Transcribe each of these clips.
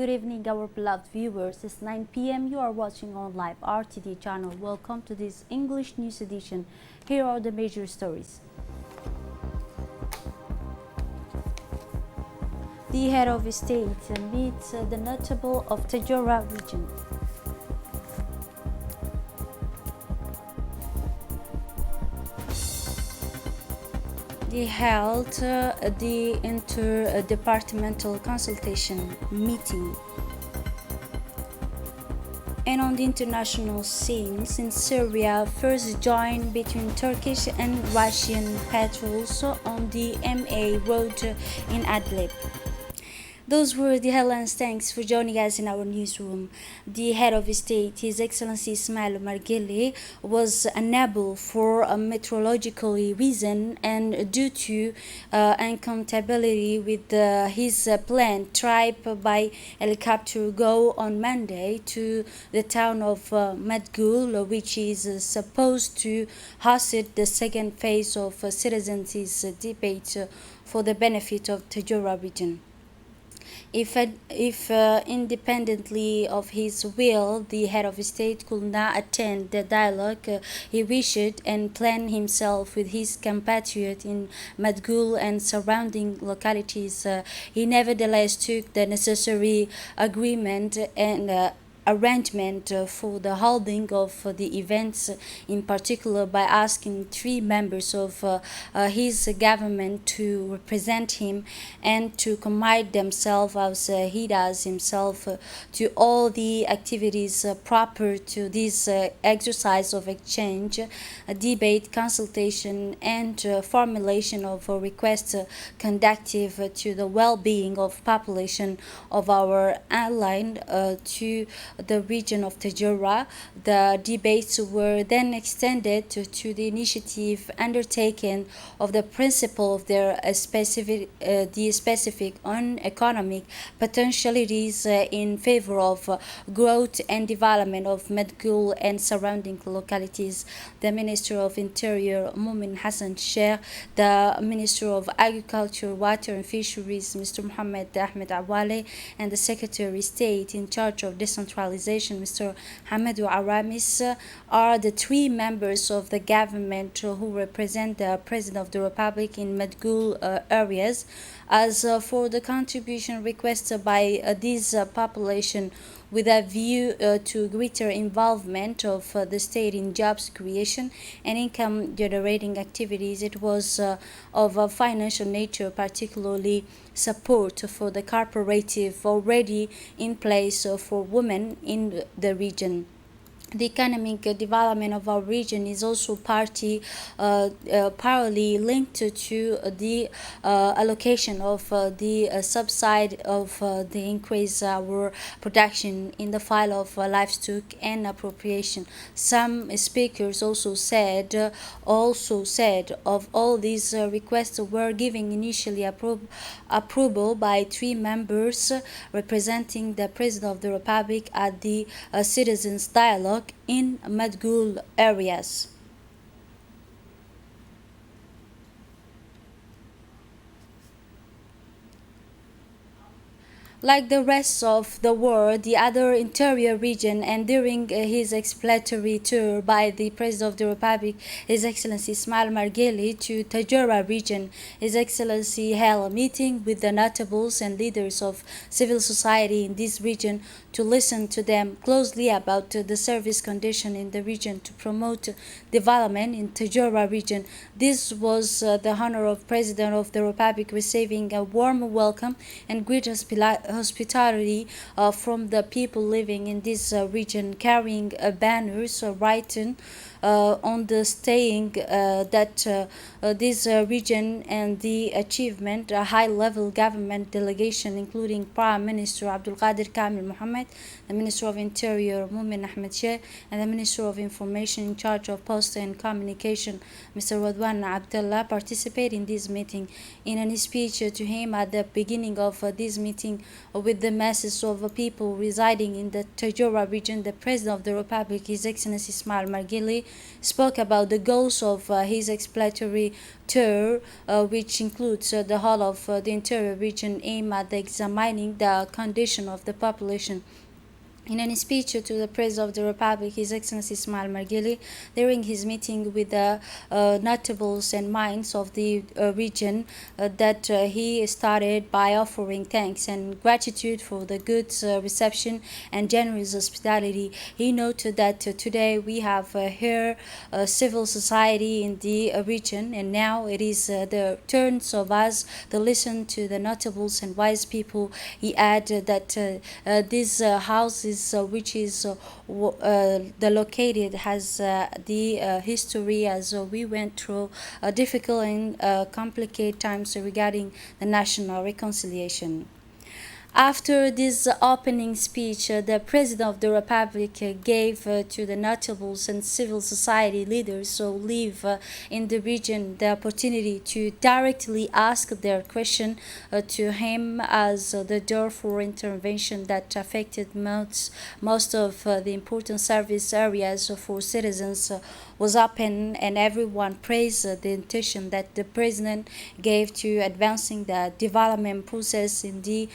Good evening, our beloved viewers. It's 9 p.m. You are watching on live RTD channel. Welcome to this English news edition. Here are the major stories. The head of state meets the notable of Tajora region. They held the interdepartmental consultation meeting. And on the international scene, since Syria first joined between Turkish and Russian patrols on the MA road in Idlib. Those were the headlines. Thanks for joining us in our newsroom. The head of state, His Excellency Ismail Margili, was unable for a meteorological reason and due to incompatibility with his planned trip by helicopter go on Monday to the town of Madgul, which is supposed to host the second phase of citizens' debate for the benefit of Tajora region. If independently of his will, the head of state could not attend the dialogue he wished and planned himself with his compatriot in Madgul and surrounding localities, he nevertheless took the necessary agreement and arrangement for the holding of the events, in particular by asking three members of his government to represent him and to commit themselves as he does himself to all the activities proper to this exercise of exchange, debate, consultation, and formulation of requests conducive to the well-being of population of our island to the region of Tajora. The debates were then extended to the initiative undertaken of the principle of their specific on economic potentialities in favor of growth and development of Madgul and surrounding localities. The Minister of Interior, Mumin Hassan Sheikh, the Minister of Agriculture, Water and Fisheries, Mr. Mohammed Ahmed Awale, and the Secretary of State in charge of decentralization, Mr. Hamidou Aramis, are the three members of the government who represent the President of the Republic in Madgul areas. As for the contribution requested by this population with a view to greater involvement of the state in jobs creation and income generating activities, it was of a financial nature, particularly support for the cooperative already in place for women in the region. The economic development of our region is also parallelly linked to the allocation of the subside of the increase our production in the file of livestock and appropriation. Some speakers also said of all these requests were given initially approval by three members representing the President of the Republic at the Citizens Dialogue in Madgul areas. Like the rest of the world, the other interior region, and during his exploratory tour by the President of the Republic, His Excellency Ismail Margili, to Tajora region, His Excellency held a meeting with the notables and leaders of civil society in this region to listen to them closely about the service condition in the region to promote development in Tajora region. This was the honor of President of the Republic receiving a warm welcome and great hospitality from the people living in this region, carrying banners written on the saying that this region and the achievement, a high-level government delegation including Prime Minister Abdul Qadir Kamil Mohammed, the Minister of Interior Mumin Ahmed Sheikh, and the Minister of Information in charge of Post and Communication, Mr. Radwan Abdullah, participate in this meeting. In a speech to him at the beginning of this meeting with the masses of people residing in the Tajora region, the President of the Republic, His Excellency Ismail Margili, spoke about the goals of his exploratory tour, which includes the whole of the interior region, aimed at examining the condition of the population. In a speech to the President of the Republic, His Excellency Ismail Margili, during his meeting with the notables and minds of the region, that he started by offering thanks and gratitude for the good reception and generous hospitality. He noted that today we have here civil society in the region, and now it is the turns of us to listen to the notables and wise people. He added that this house is which is the located has the history as we went through difficult and complicated times regarding the national reconciliation. After this opening speech, the President of the Republic gave to the notables and civil society leaders who live in the region the opportunity to directly ask their question to him, as the door for intervention that affected most of the important service areas for citizens was open, and everyone praised the intention that the President gave to advancing the development process in the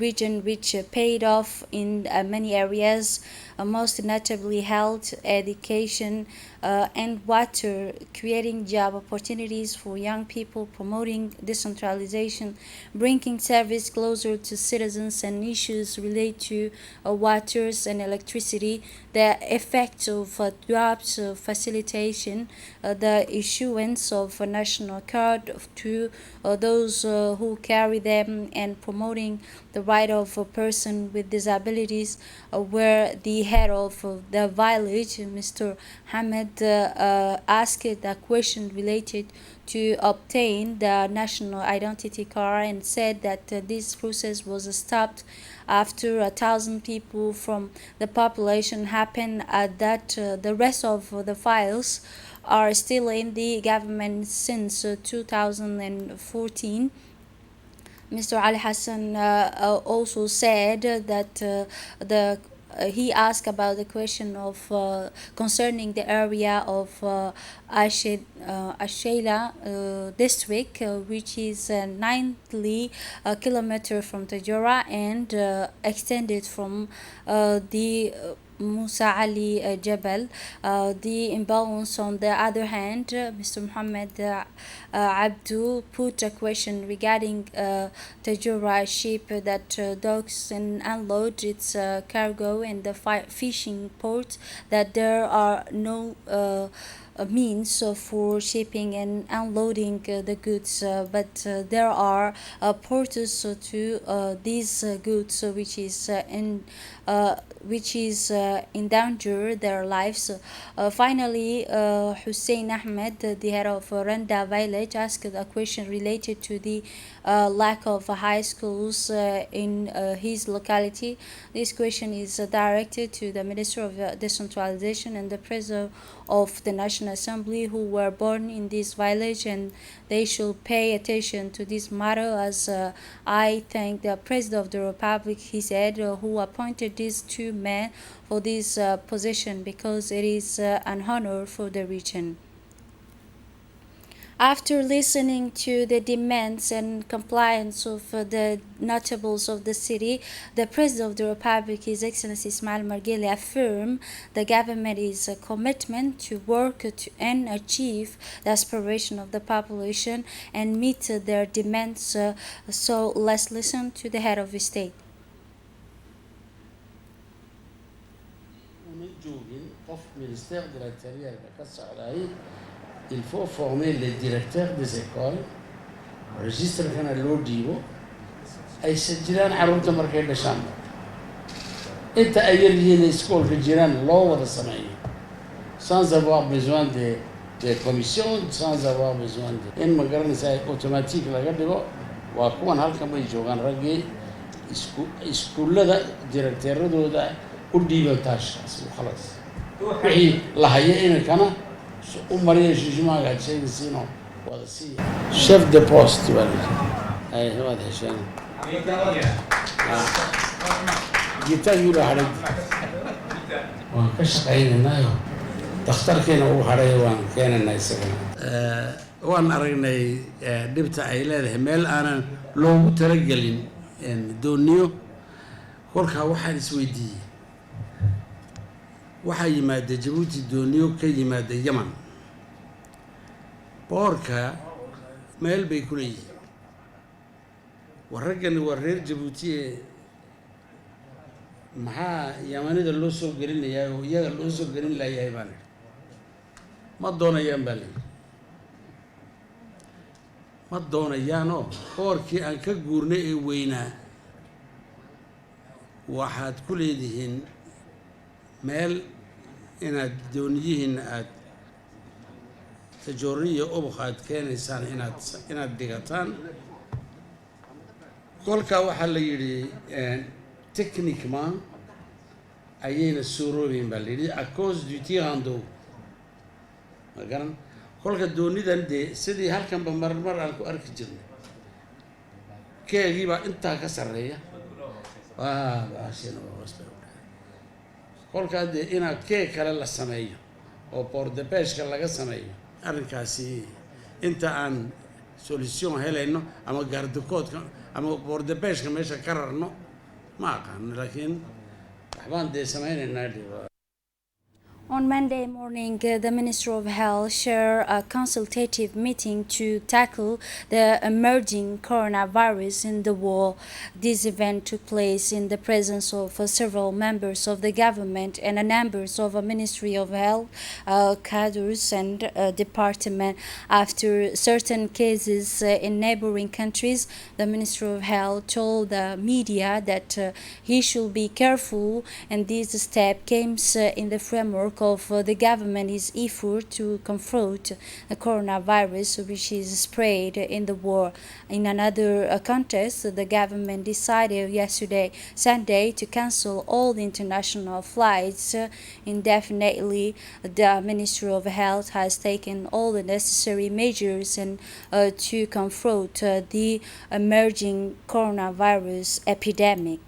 region, which paid off in many areas, most notably health, education, and water, creating job opportunities for young people, promoting decentralization, bringing service closer to citizens, and issues related to waters and electricity, the effect of drought facilitation, the issuance of a national card to those who carry them, and promoting the right of a person with disabilities, where the head of the village, Mr. Hamed, asked a question related to obtain the national identity card, and said that this process was stopped after 1,000 people from the population happened, that the rest of the files are still in the government since 2014. Mr. Ali Hassan also said that he asked about the question of concerning the area of Ashela district, which is 90 kilometers from Tajora, and extended from the Musa Ali Jabal. The imbalance, on the other hand, Mr. Muhammad Abdu put a question regarding Tajura ship that docks and unloads its cargo in the fishing port, that there are no means for shipping and unloading the goods, but there are porters to these goods, which is endanger their lives. Finally, Hussein Ahmed, the head of Randa village, asked a question related to the lack of high schools in his locality. This question is directed to the Minister of Decentralization and the President of the National Assembly, who were born in this village, and they should pay attention to this matter, as I thank the President of the Republic, he said, who appointed these two men for this position, because it is an honor for the region. After listening to the demands and compliance of the notables of the city, the President of the Republic, His Excellency Ismail Margili, affirmed the government's commitment to work and achieve the aspiration of the population and meet their demands. So let's listen to the head of the state. Il faut former les directeurs des écoles, registrerkana loo dhiibo, ay sajiraan carruurta markay dhashaan. Inta ay yar yihiin iskoolka jiraan loo wada sameeyo, sans avoir besoin de commission, sans avoir besoin de in magaranaysa automatique laga dhigo. Waa kuwan halkan bay joogaan raggii iskuullada directeuradooda u dhiiban taashkaas khalaas. Wixii la hayo inankana chef de poste waan ka shaqaynaynayo dhakhtarkiina uu hadhay waan keenaynaa isagana. Waan aragnay dhibta ay leedahay meel aanan loogu talagelin dooniyo. kolkaa waxaan isweydiiyey waxaa yimaada Jabuuti dooniyo ka yimaada Yaman boorka meel bay ku leeyihiin warragani waa reer Jabuuti maxaa Yamanida loo soo gelinayaa oo iyaga loo soo gelin lahayaa baan ma doonayaan baan ma doonayaanoo boorkii aan ka guurnay ee weynaa waxaad ku leedihiin meel inaad dooniyihiin aad tajooriyo ubaqaad keenaysaan inaad dhigataan. kolkaa waxaa la yidhi techniquement ayayna suuroobeyn baa la yidhi à cause du tirant d'eau ma garan. kolka doonidan dee sidii halkanba marmar aan ku arki jirnay keegii baa intaa ka sarreeya kolkaa dee inaad keeg kale la sameeyo oo boordabeeshka laga sameeyo arrinkaasi inta aan solution helayno ama gaardakoodka ama boordabeeshka meesha ka rarno ma aqaan laakiin waxbaan dee samaynaynaa. On Monday morning, the Minister of Health chaired a consultative meeting to tackle the emerging coronavirus in the world. This event took place in the presence of several members of the government and members of the Ministry of Health, cadres and department. After certain cases in neighboring countries, the Minister of Health told the media that he should be careful, and this step came in the framework of the government's effort to confront the coronavirus, which is spread in the world. In another context, the government decided yesterday, Sunday, to cancel all the international flights indefinitely. The Ministry of Health has taken all the necessary measures and to confront the emerging coronavirus epidemic.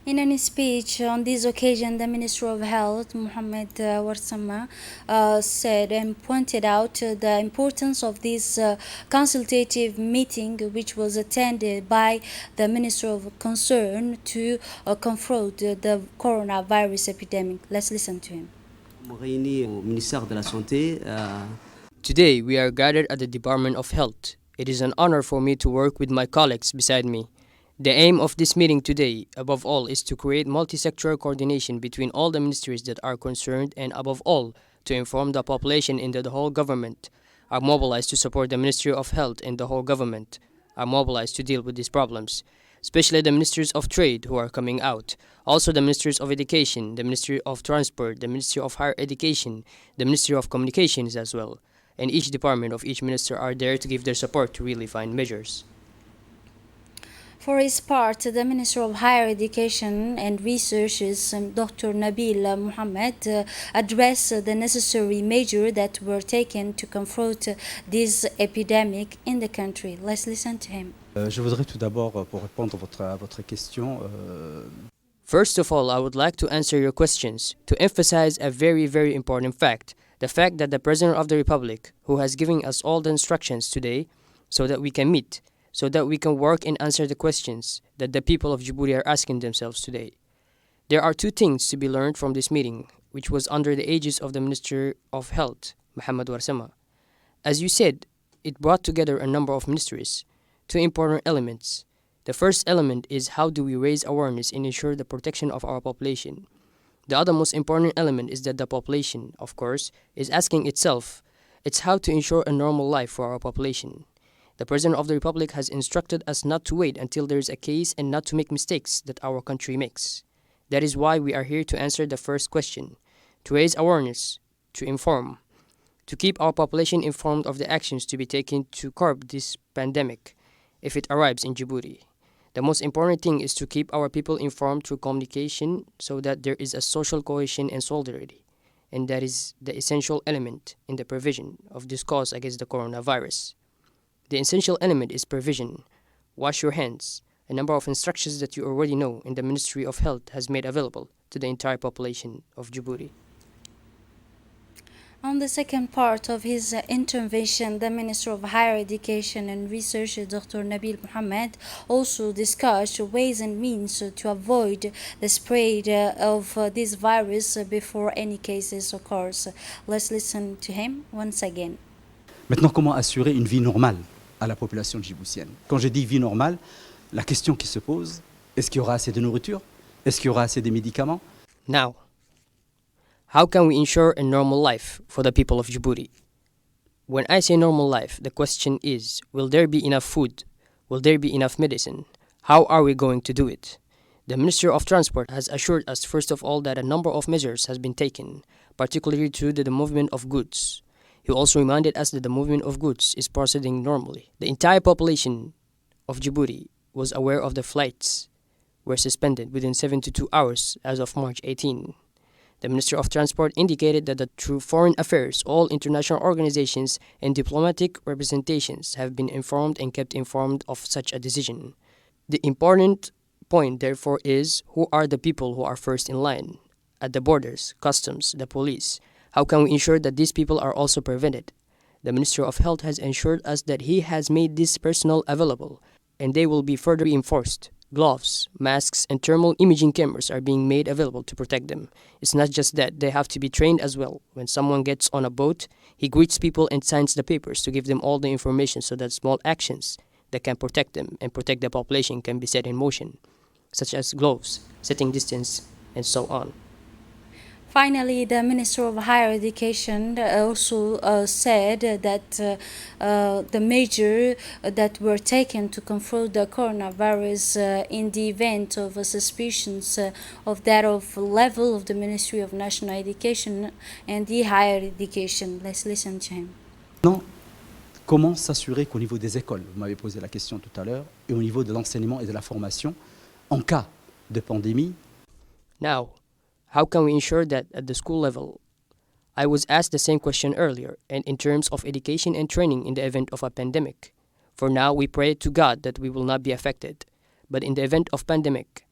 In a speech on this occasion, the Minister of Health, Mohamed Warsama, said and pointed out the importance of this consultative meeting, which was attended by the Minister of Concern to confront the coronavirus epidemic. Let's listen to him. Today, we are gathered at the Department of Health. It is an honor for me to work with my colleagues beside me. The aim of this meeting today, above all, is to create multi-sectoral coordination between all the ministries that are concerned and, above all, to inform the population and the whole government. Are mobilized to support the Ministry of Health and the whole government. Are mobilized to deal with these problems, especially the Ministries of Trade who are coming out, also the Ministries of Education, the Ministry of Transport, the Ministry of Higher Education, the Ministry of Communications as well. And each department of each minister are there to give their support to really find measures. For his part, the Minister of Higher Education and Research, Dr. Nabil Mohammed, addressed the necessary measures that were taken to confront this epidemic in the country. Let's listen to him. Je voudrais tout d'abord, pour répondre à votre question, First of all, I would like to answer your questions to emphasize a very, very important fact. The fact that the President of the Republic, who has given us all the instructions today so that we can meet, so that we can work and answer the questions that the people of Djibouti are asking themselves today. There are two things to be learned from this meeting, which was under the aegis of the Minister of Health, Mohamed Warsama. As you said, it brought together a number of ministries, two important elements. The first element is how do we raise awareness and ensure the protection of our population. The other most important element is that the population, of course, is asking itself, it's how to ensure a normal life for our population. The President of the Republic has instructed us not to wait until there is a case and not to make mistakes that our country makes. That is why we are here to answer the first question, to raise awareness, to inform, to keep our population informed of the actions to be taken to curb this pandemic if it arrives in Djibouti. The most important thing is to keep our people informed through communication so that there is a social cohesion and solidarity. and that is the essential element in the prevention of this cause against the coronavirus. The essential element is prevention. Wash your hands, a number of instructions that you already know and the Ministry of Health has made available to the entire population of Djibouti. On the second part of his intervention, the Minister of Higher Education and Research, Dr. Nabil Mohammed, also discussed ways and means to avoid the spread of this virus before any cases occurs. Let's listen to him once again. Maintenant, comment assurer une vie normale à la population djiboutienne? Quand je dis vie normale, la question qui se pose, est-ce qu'il y aura assez de nourriture? Est-ce qu'il y aura assez de médicaments? Now, how can we ensure a normal life for the people of Djibouti? When I say normal life, the question is, will there be enough food? Will there be enough medicine? How are we going to do it? The Minister of Transport has assured us, first of all, that a number of measures has been taken, particularly to the movement of goods. He also reminded us that the movement of goods is proceeding normally. The entire population of Djibouti was aware of the flights were suspended within 72 hours as of March 18. The Minister of Transport indicated that through foreign affairs, all international organizations and diplomatic representations have been informed and kept informed of such a decision. The important point, therefore, is who are the people who are first in line? At the borders, customs, the police. How can we ensure that these people are also prevented? The Minister of Health has assured us that he has made this personnel available, and they will be further reinforced. Gloves, masks, and thermal imaging cameras are being made available to protect them. It's not just that, they have to be trained as well. When someone gets on a boat, he greets people and signs the papers to give them all the information so that small actions that can protect them and protect the population can be set in motion, such as gloves, setting distance, and so on. Finally, the Minister of Higher Education also said that the measures that were taken to confront the coronavirus in the event of suspicions of that of level of the Ministry of National Education and the Higher Education. Let's listen to him. Non. Comment s'assurer qu'au niveau des écoles, vous m'avez posé la question tout à l'heure, et au niveau de l'enseignement et de la formation, en cas de pandémie? Now, how can we ensure that at the school level? I was asked the same question earlier, and in terms of education and training in the event of a pandemic. For now, we pray to God that we will not be affected. But in the event of pandemic,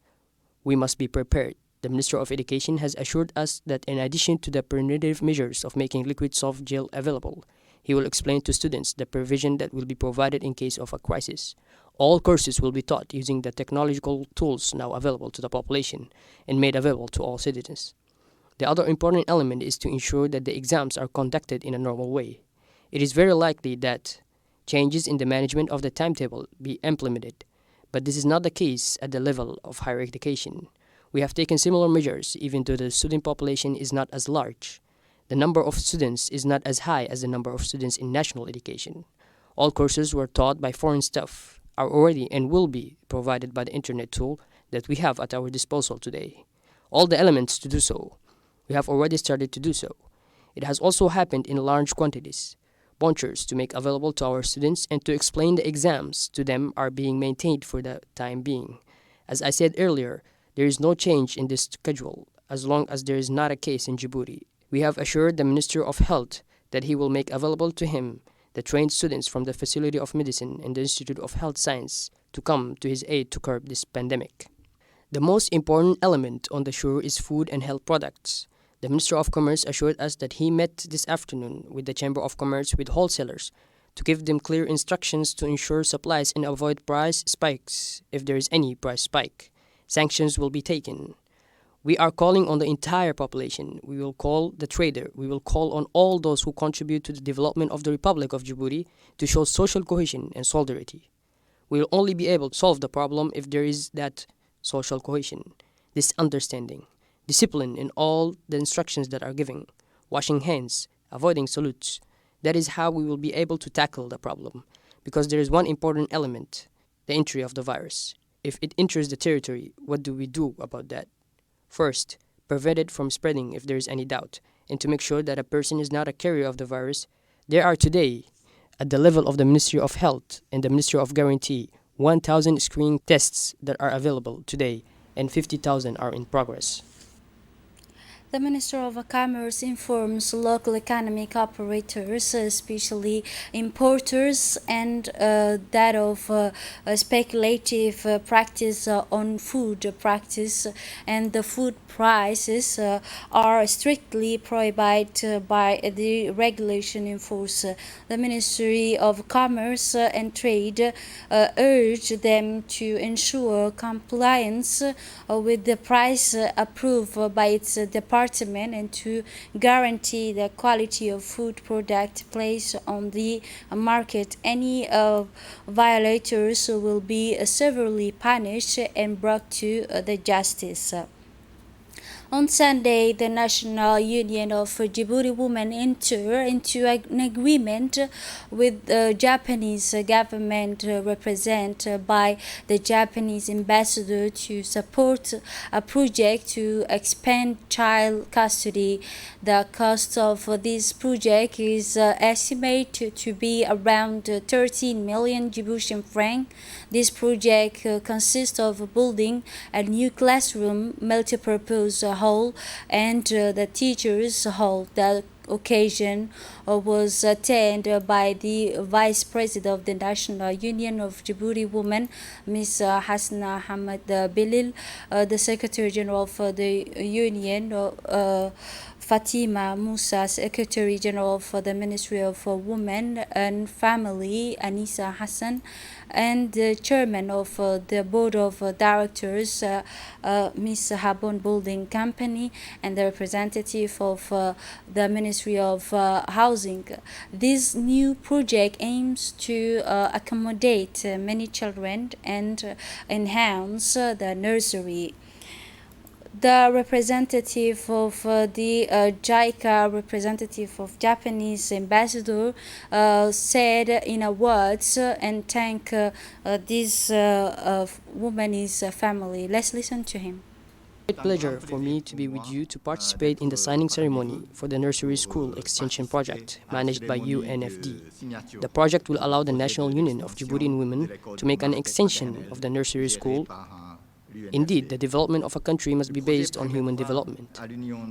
we must be prepared. The Minister of Education has assured us that in addition to the preventive measures of making liquid soft gel available, he will explain to students the provision that will be provided in case of a crisis. All courses will be taught using the technological tools now available to the population and made available to all citizens. The other important element is to ensure that the exams are conducted in a normal way. It is very likely that changes in the management of the timetable be implemented, but this is not the case at the level of higher education. We have taken similar measures even though the student population is not as large. The number of students is not as high as the number of students in national education. All courses were taught by foreign staff, are already and will be provided by the internet tool that we have at our disposal today. All the elements to do so, we have already started to do so. It has also happened in large quantities. Brochures to make available to our students and to explain the exams to them are being maintained for the time being. As I said earlier, there is no change in this schedule as long as there is not a case in Djibouti. We have assured the Minister of Health that he will make available to him the trained students from the Faculty of Medicine and the Institute of Health Science to come to his aid to curb this pandemic. The most important element on the shore is food and health products. The Minister of Commerce assured us that he met this afternoon with the Chamber of Commerce with wholesalers to give them clear instructions to ensure supplies and avoid price spikes if there is any price spike. Sanctions will be taken. We are calling on the entire population. We will call the trader. We will call on all those who contribute to the development of the Republic of Djibouti to show social cohesion and solidarity. We will only be able to solve the problem if there is that social cohesion, this understanding, discipline in all the instructions that are given, washing hands, avoiding salutes. That is how we will be able to tackle the problem, because there is one important element, the entry of the virus. If it enters the territory, what do we do about that? First, prevent it from spreading if there is any doubt, and to make sure that a person is not a carrier of the virus. There are today, at the level of the Ministry of Health and the Ministry of Guarantee, 1,000 screening tests that are available today, and 50,000 are in progress. The Minister of Commerce informs local economic operators, especially importers, and that of speculative practice on food practice and the food prices are strictly prohibited by the regulation in force. The Ministry of Commerce and Trade urged them to ensure compliance with the price approved by its department and to guarantee the quality of food product placed on the market. Any violators will be severely punished and brought to the justice. On Sunday, the National Union of Djibouti Women entered into an agreement with the Japanese government represented by the Japanese ambassador to support a project to expand child custody. The cost of this project is estimated to be around 13 million Djiboutian francs. This project consists of building a new classroom, multi-purpose hall, and the teachers' hall. The occasion was attended by the Vice President of the National Union of Djibouti Women, Ms. Hasna Hamad Bilil, the Secretary General of the Union, Fatima Musa, Secretary General for the Ministry of Women and Family, Anissa Hassan, and the Chairman of the Board of Directors, Ms. Habon Building Company, and the representative of the Ministry of Housing. This new project aims to accommodate many children and enhance the nursery. The representative of the JICA, representative of Japanese ambassador, said in a words and thank this woman's family. Let's listen to him. Great pleasure for me to be with you to participate in the signing ceremony for the Nursery School Extension Project managed by UNFD. The project will allow the National Union of Djiboutian Women to make an extension of the nursery school. Indeed, the development of a country must be based on human development.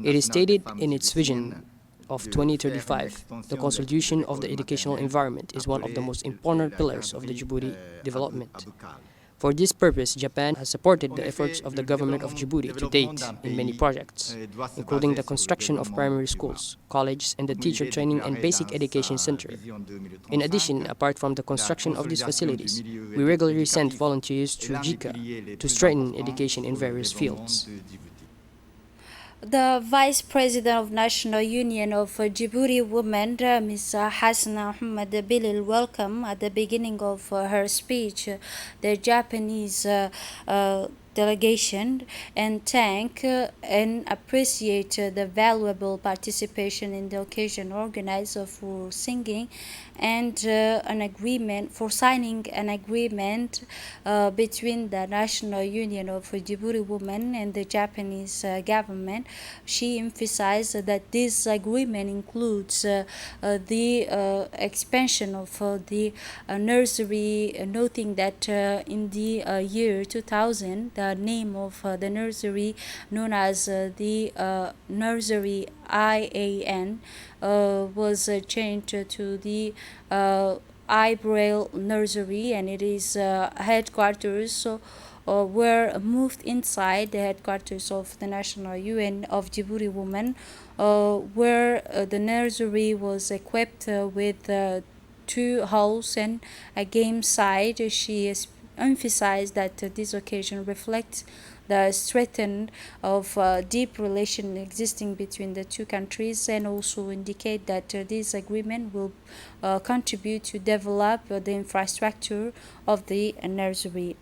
It is stated in its vision of 2035, the consolidation of the educational environment is one of the most important pillars of the Djibouti development. For this purpose, Japan has supported the efforts of the government of Djibouti to date in many projects, including the construction of primary schools, colleges, and the teacher training and basic education center. In addition, apart from the construction of these facilities, we regularly send volunteers to JICA to strengthen education in various fields. The Vice President of National Union of Djibouti Women, Ms. Hasna Ahmed Bilil, welcomed at the beginning of her speech the Japanese delegation and thank and appreciate the valuable participation in the occasion organized for singing and an agreement for signing an agreement between the National Union of Djibouti Women and the Japanese government. She emphasized that this agreement includes the expansion of the nursery, noting that in the year 2000, the name of the nursery, known as the Nursery IAN, was changed to the Ibrail Nursery, and it is headquarters were moved inside the headquarters of the National UN of Djibouti Women, where the nursery was equipped with 2 halls and a game site. She emphasized that this occasion reflects the strengthening of deep relation existing between the two countries, and also indicate that this agreement will contribute to develop the infrastructure of the nursery.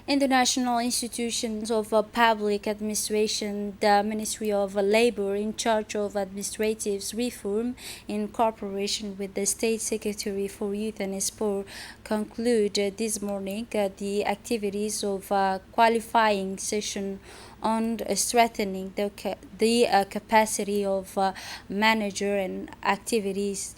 In the national institutions of public administration, the Ministry of Labor, in charge of administrative reform, in cooperation with the State Secretary for Youth and Sport, concluded this morning the activities of a qualifying session on strengthening the capacity of manager and activists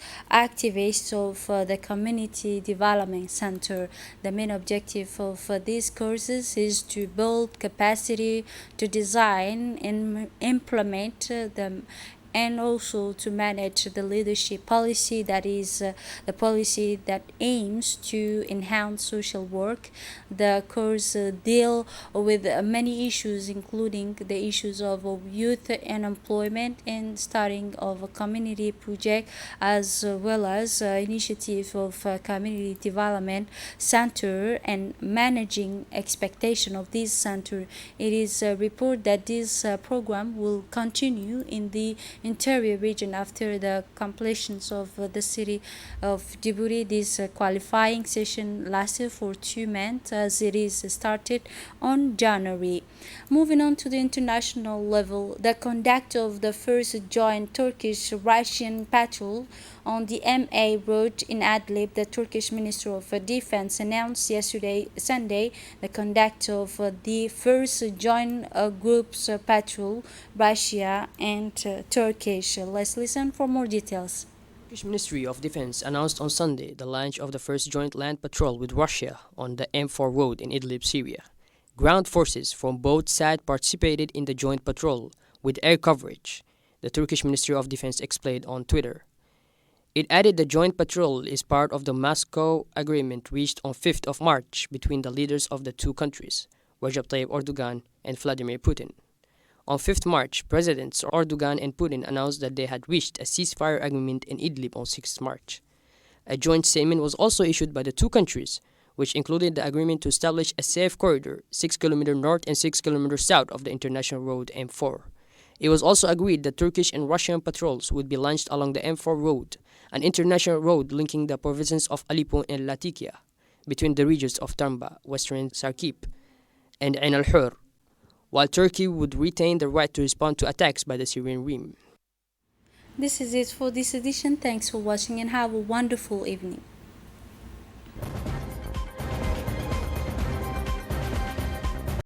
of the Community Development Center. The main objective of these courses is to build capacity to design and implement them, and also to manage the leadership policy, that is the policy that aims to enhance social work. The course deal with many issues, including the issues of youth unemployment and starting of a community project, as well as initiative of community development center and managing expectation of this center. It is reported that this program will continue in the interior region after the completions of the city of Djibouti. This qualifying session lasted for 2 months, as it is started on January. Moving on to the international level, the conduct of the first joint Turkish-Russian patrol on the MA road in Idlib, the Turkish Minister of Defense announced yesterday, Sunday, the conduct of the first joint groups patrol, Russia and Turkish. Let's listen for more details. The Turkish Ministry of Defense announced on Sunday the launch of the first joint land patrol with Russia on the M4 road in Idlib, Syria. Ground forces from both sides participated in the joint patrol with air coverage, the Turkish Ministry of Defense explained on Twitter. It added the joint patrol is part of the Moscow agreement reached on 5th of March between the leaders of the two countries, Recep Tayyip Erdogan and Vladimir Putin. On 5th March, Presidents Erdogan and Putin announced that they had reached a ceasefire agreement in Idlib on 6th March. A joint statement was also issued by the two countries, which included the agreement to establish a safe corridor 6 km north and 6 km south of the international road M4. It was also agreed that Turkish and Russian patrols would be launched along the M4 road, an international road linking the provinces of Aleppo and Latakia, between the regions of Tamba, western Sarkip, and Ain al-Hur, while Turkey would retain the right to respond to attacks by the Syrian regime. This is it for this edition. Thanks for watching and have a wonderful evening.